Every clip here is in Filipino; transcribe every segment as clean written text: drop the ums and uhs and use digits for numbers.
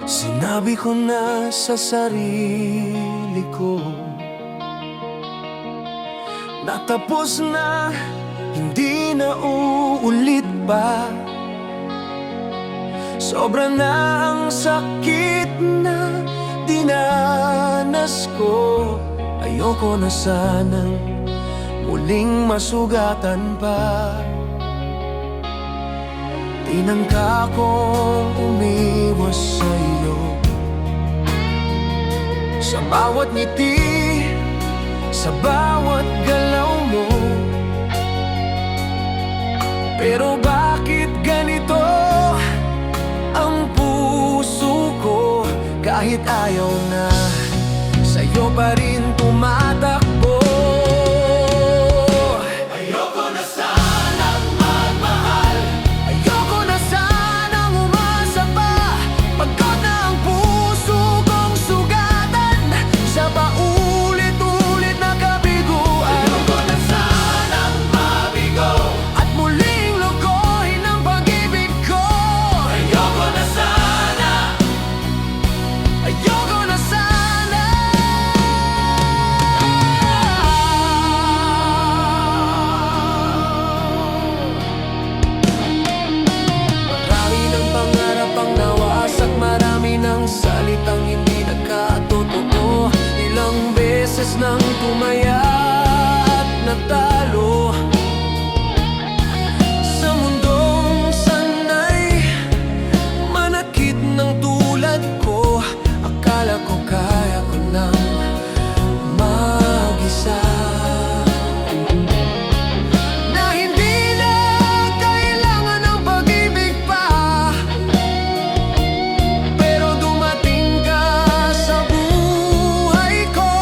Sinabi ko na sa sarili ko natapos na, hindi na uulit pa. Sobra na ang sakit na dinanas ko. Ayoko na sanang muling masugatan pa. Tinangka kong umiwas sa'yo sa bawat ngiti, sa bawat galaw mo. Pero bakit ganito ang puso ko? Kahit ayaw na, sa'yo pa rin tumatakbo. Ayoko na sanang magmahal, Ayoko na sanang umasa pa. Pagod na ang puso kong sugatan sa paulit-ulit na kabiguan. ayoko na sanang mabigo, At muling lokohin ang pag-ibig ko. ayoko na sana, Ayoko na sana. Marami ng pangarap ang nawasak, marami ng salitang hindi nagkatotoo. Ilang beses nang tumaya at natalo sa mundong sanay manakit ng tulad ko. Akala ko kaya ko nang mag-isa, na hindi na kailangan ng pag-ibig pa. Pero dumating ka sa buhay ko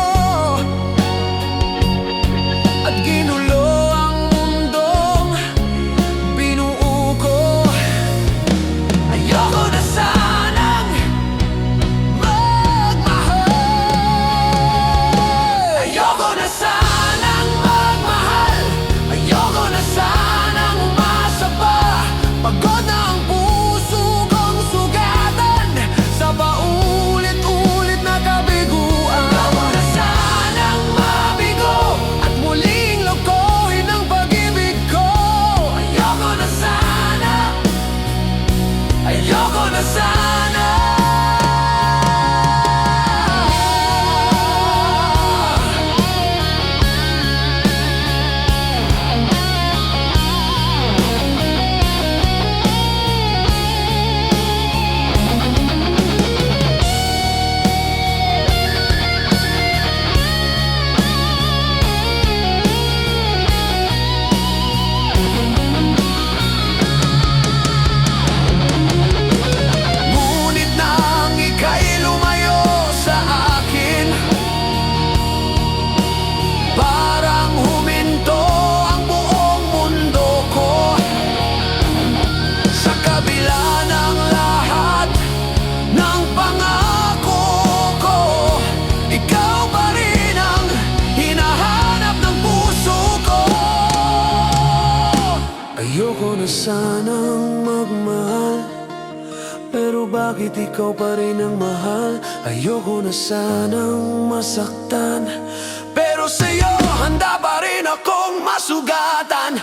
at ginulo ang mundong binuo ko. Ayoko na sanang magmahal. Ayoko na sanang magmahal. Ayoko na sanang umasa pa. Pagod na ang puso kong sugatan sa paulit-ulit na kabiguan. Ayoko na sanang mabigo at muling lokohin ang pag-ibig ko. Ayoko na sana, ayoko na sana. Ngunit nang ika'y lumayo sa akin, parang huminto ang buong mundo ko. Sa kabila ng lahat ng pangako ko, ikaw pa rin ang hinahanap ng puso ko. Ayoko na sanang magmahal, pero bakit ikaw pa rin ang mahal? Ayoko na sanang masaktan, pero sa'yo handa pa rin akong masugatan.